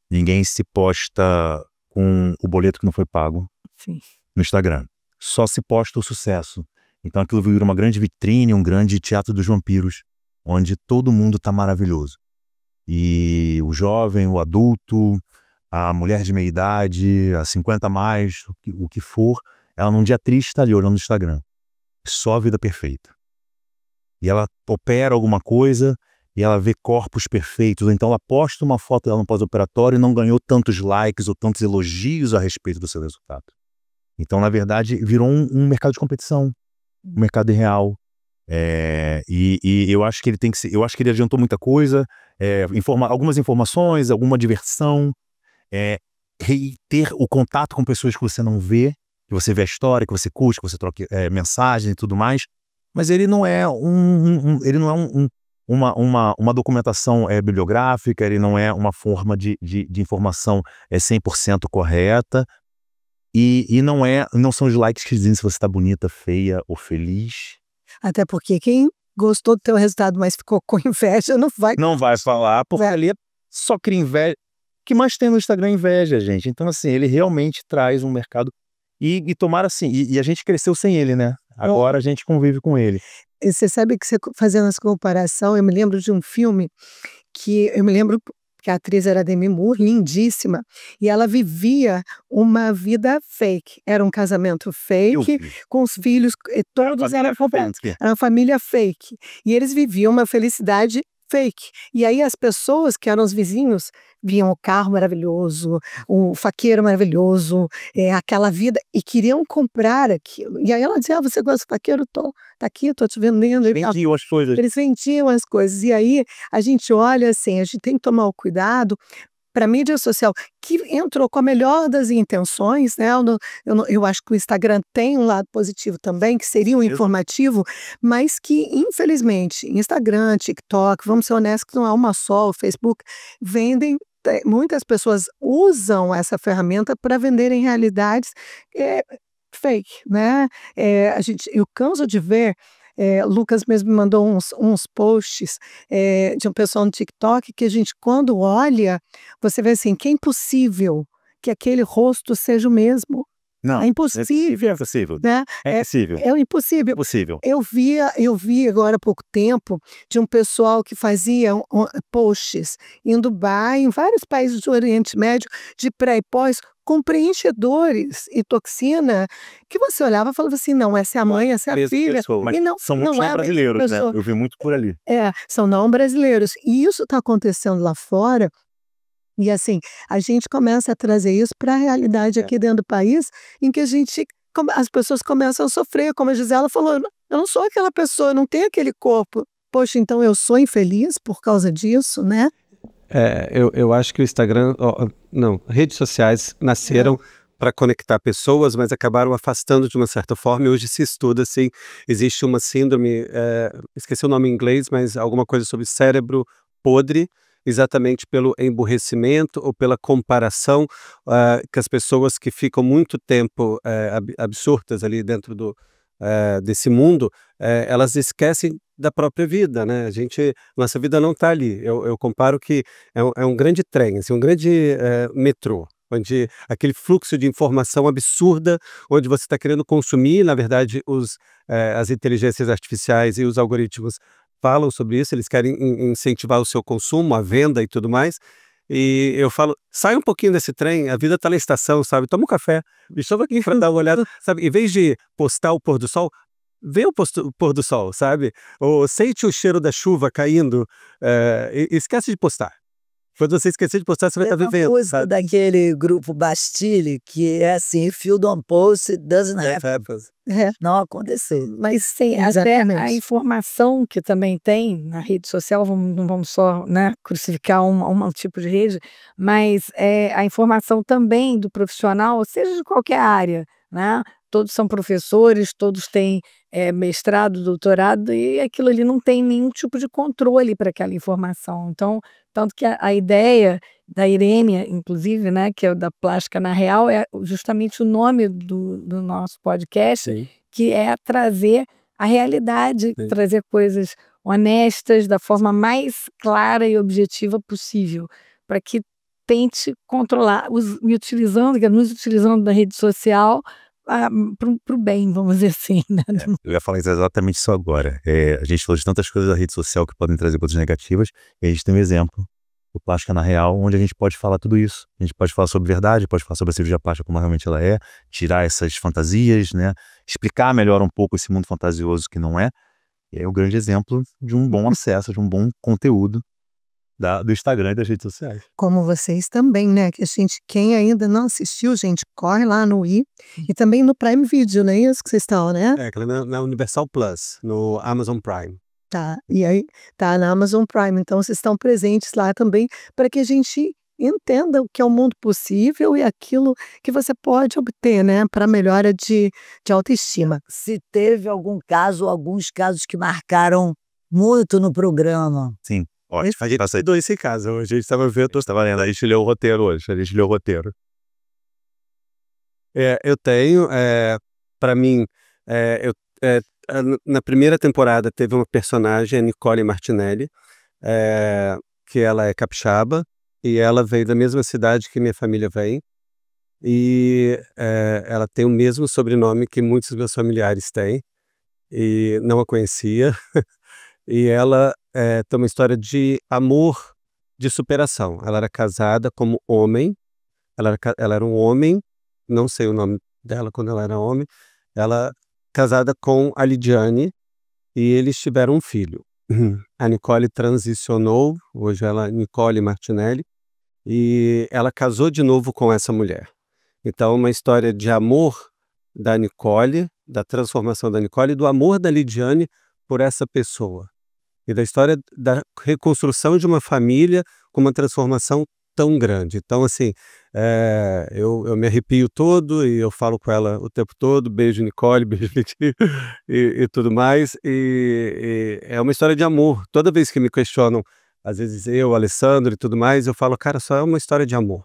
ninguém se posta com o boleto que não foi pago. Sim. No Instagram. Só se posta o sucesso. Então aquilo vira uma grande vitrine, um grande teatro dos vampiros, onde todo mundo está maravilhoso. E o jovem, o adulto, a mulher de meia idade, a 50 a mais, o que for, ela num dia triste está ali olhando no Instagram. Só a vida perfeita. E ela opera alguma coisa e ela vê corpos perfeitos. Então ela posta uma foto dela no pós-operatório e não ganhou tantos likes ou tantos elogios a respeito do seu resultado. Então, na verdade, virou um mercado de competição, um mercado irreal. E eu acho que eu acho que ele adiantou muita coisa, algumas informações, alguma diversão, ter o contato com pessoas que você não vê, que você vê a história, que você curte, que você troca mensagens e tudo mais, mas ele não é uma documentação bibliográfica, ele não é uma forma de informação 100% correta, e não são os likes que dizem se você está bonita, feia ou feliz. Até porque quem gostou do teu resultado, mas ficou com inveja, não vai falar, porque ali só cria inveja. O que mais tem no Instagram é inveja, gente. Então, assim, ele realmente traz um mercado. E tomara assim, e a gente cresceu sem ele, né? Agora a gente convive com ele. E você sabe que fazendo essa comparação, eu me lembro de um filme que a atriz era Demi Moore, lindíssima, e ela vivia uma vida fake. Era um casamento fake, com os filhos, todos eram uma família fake. E eles viviam uma felicidade fake. E aí as pessoas que eram os vizinhos viam o carro maravilhoso, o faqueiro maravilhoso, aquela vida, e queriam comprar aquilo. E aí ela dizia: você gosta do faqueiro? Tá aqui, tô te vendendo. Vendiam as coisas. Eles vendiam as coisas. E aí a gente olha assim, a gente tem que tomar o cuidado para a mídia social, que entrou com a melhor das intenções, né? Eu acho que o Instagram tem um lado positivo também, que seria um informativo, mas que, infelizmente, Instagram, TikTok, vamos ser honestos, que não é uma só, o Facebook, vendem. Muitas pessoas usam essa ferramenta para venderem realidades fake, né? Eu canso de ver. Lucas mesmo me mandou uns posts de um pessoal no TikTok que a gente, quando olha, você vê assim, que é impossível que aquele rosto seja o mesmo. Não, É impossível. É possível. Né? É possível. É impossível. É possível. Eu vi agora há pouco tempo de um pessoal que fazia posts em Dubai, em vários países do Oriente Médio, de pré e pós, com preenchedores e toxina, que você olhava e falava assim, não, essa é a mãe, essa é a filha. Mas E não, são não é a brasileiros, né? pessoa. Eu vi muito por ali. São não brasileiros. E isso está acontecendo lá fora. E assim, a gente começa a trazer isso para a realidade aqui dentro do país, em que as pessoas começam a sofrer, como a Gisela falou, eu não sou aquela pessoa, eu não tenho aquele corpo. Poxa, então eu sou infeliz por causa disso, né? Eu acho que o Instagram, redes sociais nasceram para conectar pessoas, mas acabaram afastando de uma certa forma, e hoje se estuda assim, existe uma síndrome, esqueci o nome em inglês, mas alguma coisa sobre cérebro podre, exatamente pelo emburrecimento ou pela comparação, que as pessoas que ficam muito tempo absortas ali dentro desse mundo, elas esquecem da própria vida, né? Nossa vida não está ali. Eu comparo que é um grande trem, assim, um grande metrô, onde aquele fluxo de informação absurda, onde você está querendo consumir, na verdade, as inteligências artificiais e os algoritmos falam sobre isso, eles querem incentivar o seu consumo, a venda e tudo mais. E eu falo, sai um pouquinho desse trem, a vida está na estação, sabe? Toma um café, me chama aqui para dar uma olhada, sabe? Em vez de postar o pôr do sol, vê o pôr do sol, sabe? Ou sente o cheiro da chuva caindo, esquece de postar. Quando você esquecer de postar, você vai estar vivendo. Música daquele grupo Bastille, que é assim, if you don't post, it doesn't happen. Não aconteceu. Mas sim, até a informação que também tem na rede social, não vamos só, né, crucificar um tipo de rede, mas a informação também do profissional, seja de qualquer área, né? Todos são professores, todos têm mestrado, doutorado, e aquilo ali não tem nenhum tipo de controle para aquela informação. Então, tanto que a ideia da Irene, inclusive, né, que é o da Plástica na Real, é justamente o nome do nosso podcast, Sim. que é trazer a realidade, Sim. trazer coisas honestas da forma mais clara e objetiva possível, para que tente controlar, nos utilizando da rede social para o bem, vamos dizer assim. Né? Eu ia falar exatamente isso agora. A gente falou de tantas coisas da rede social que podem trazer coisas negativas, e a gente tem um exemplo, o Plástica na Real, onde a gente pode falar tudo isso. A gente pode falar sobre verdade, pode falar sobre a cirurgia plástica como realmente ela é, tirar essas fantasias, né? Explicar melhor um pouco esse mundo fantasioso que não é. E é um grande exemplo de um bom acesso, de um bom conteúdo do Instagram e das redes sociais. Como vocês também, né? Que quem ainda não assistiu, gente, corre lá no e também no Prime Video, não é isso que vocês estão, né? Na Universal Plus, no Amazon Prime. Tá, e aí tá na Amazon Prime, então vocês estão presentes lá também para que a gente entenda o que é o mundo possível e aquilo que você pode obter, né, para melhora de autoestima. Se teve algum caso, ou alguns casos que marcaram muito no programa. Sim, ótimo. A gente passa Esse caso, hoje a gente estava vendo, estava lendo, a gente leu o roteiro hoje, Eu tenho, para mim, na primeira temporada teve uma personagem, a Nicole Martinelli, que ela é capixaba, e ela veio da mesma cidade que minha família vem, e ela tem o mesmo sobrenome que muitos dos meus familiares têm, e não a conhecia, e ela tem uma história de amor, de superação. Ela era casada como homem, ela era um homem, não sei o nome dela quando ela era homem, ela casada com a Lidiane, e eles tiveram um filho. A Nicole transicionou, hoje ela é Nicole Martinelli, e ela casou de novo com essa mulher. Então, uma história de amor da Nicole, da transformação da Nicole, e do amor da Lidiane por essa pessoa. E da história da reconstrução de uma família com uma transformação tão grande. Então, assim, eu me arrepio todo e eu falo com ela o tempo todo, beijo Nicole, beijo Lidiane e tudo mais. E é uma história de amor. Toda vez que me questionam, às vezes eu, Alessandro e tudo mais, eu falo, cara, só é uma história de amor.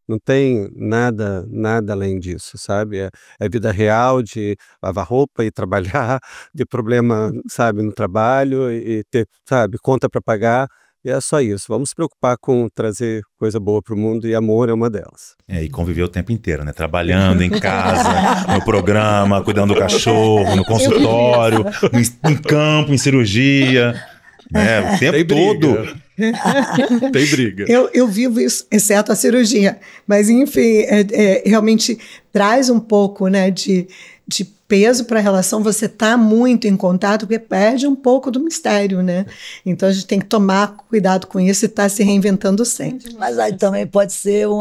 Não tem nada além disso, sabe? É vida real de lavar roupa e trabalhar, de problema, sabe, no trabalho e ter, sabe, conta para pagar. E é só isso. Vamos se preocupar com trazer coisa boa para o mundo e amor é uma delas. E conviver o tempo inteiro, né? Trabalhando em casa, no programa, cuidando do cachorro, no consultório, em campo, em cirurgia, né? O tempo todo. Tem briga. Eu vivo isso, exceto a cirurgia. Mas, enfim, realmente traz um pouco, né, de peso para a relação. Você está muito em contato, porque perde um pouco do mistério, né? Então, a gente tem que tomar cuidado com isso e estar se reinventando sempre. Mas aí também pode ser um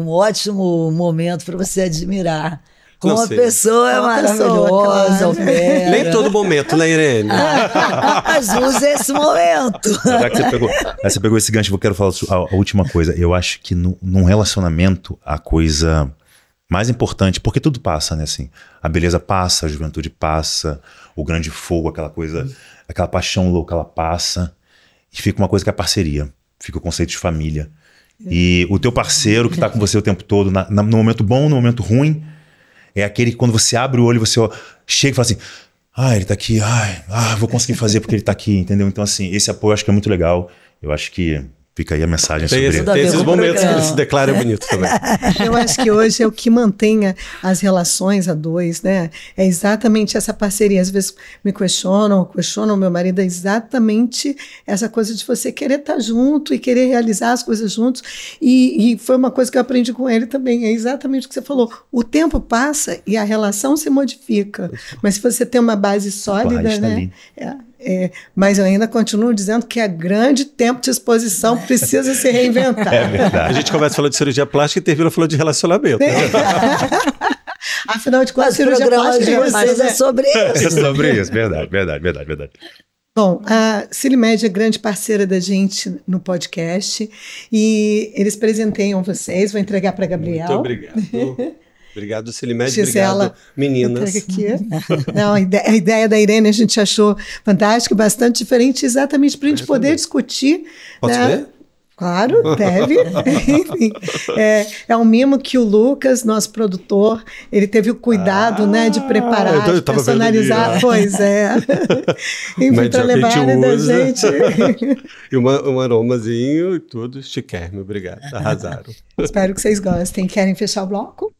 ótimo momento para você admirar. Como uma pessoa maravilhosa, opera. Nem todo momento, né, Irene? Mas use esse momento. Já que você pegou esse gancho, eu quero falar a última coisa. Eu acho que num relacionamento, a coisa mais importante, porque tudo passa, né? Assim, a beleza passa, a juventude passa, o grande fogo, aquela coisa, aquela paixão louca, ela passa. E fica uma coisa que é a parceria. Fica o conceito de família. E o teu parceiro que está com você o tempo todo, no momento bom, no momento ruim, é aquele que quando você abre o olho, você chega e fala assim, ele tá aqui, vou conseguir fazer porque ele tá aqui, entendeu? Então, assim, esse apoio eu acho que é muito legal. Eu acho que fica aí a mensagem sobre tem esses momentos que ele se declara bonito também. Eu acho que hoje é o que mantém as relações a dois, né? É exatamente essa parceria. Às vezes me questionam meu marido, é exatamente essa coisa de você querer estar junto e querer realizar as coisas juntos. E foi uma coisa que eu aprendi com ele também, é exatamente o que você falou. O tempo passa e a relação se modifica. Mas se você tem uma base sólida, né? Mas eu ainda continuo dizendo que é grande tempo de exposição, precisa se reinventar. É verdade. A gente começa falando de cirurgia plástica e Tervila falou de relacionamento. Né? Afinal de contas, cirurgia plástica de vocês é sobre isso. É sobre isso, verdade. Bom, a Silimed é grande parceira da gente no podcast e eles presenteiam vocês, vou entregar para a Gabriel. Muito obrigado. Obrigado, Silimed. Obrigado, meninas. Não, a ideia da Irene a gente achou fantástica, bastante diferente, exatamente para a gente poder discutir. Posso ver? Claro, deve. Enfim, é um mimo que o Lucas, nosso produtor, ele teve o cuidado, né, de preparar, então de personalizar. Pois é. Enfim, para levar da gente. E um aromazinho e tudo, chiquérrimo. Obrigado, arrasaram. Espero que vocês gostem. Querem fechar o bloco?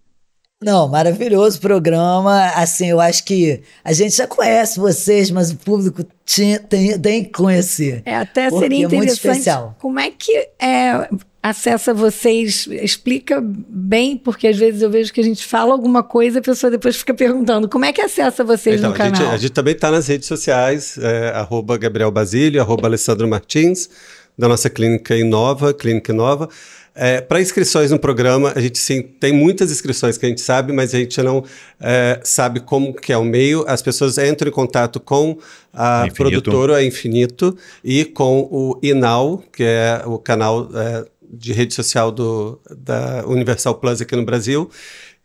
Não, maravilhoso programa. Assim, eu acho que a gente já conhece vocês, mas o público tem que conhecer. Até seria interessante. É muito especial. Como é que acessa vocês? Explica bem, porque às vezes eu vejo que a gente fala alguma coisa e a pessoa depois fica perguntando como é que acessa vocês no canal? A gente também está nas redes sociais, @Gabriel Basílio, @Alessandro Martins, da nossa Clínica Inova. Para inscrições no programa, a gente sim tem muitas inscrições que a gente sabe, mas a gente não sabe como que é o meio. As pessoas entram em contato com a produtora a Infinito e com o Inal, que é o canal de rede social da Universal Plus aqui no Brasil,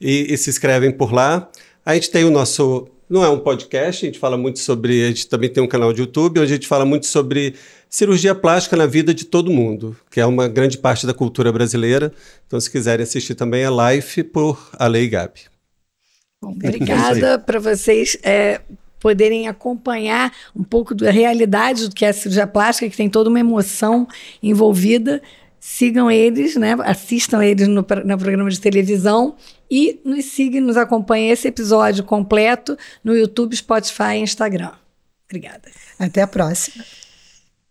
e se inscrevem por lá. A gente tem o nosso... Não é um podcast, a gente fala muito sobre... A gente também tem um canal de YouTube, onde a gente fala muito sobre cirurgia plástica na vida de todo mundo, que é uma grande parte da cultura brasileira. Então, se quiserem assistir também, é Life por Ale e Gabi. Bom, obrigada para vocês poderem acompanhar um pouco da realidade do que é a cirurgia plástica, que tem toda uma emoção envolvida. Sigam eles, né? Assistam eles no programa de televisão e nos sigam, nos acompanhem esse episódio completo no YouTube, Spotify e Instagram. Obrigada. Até a próxima.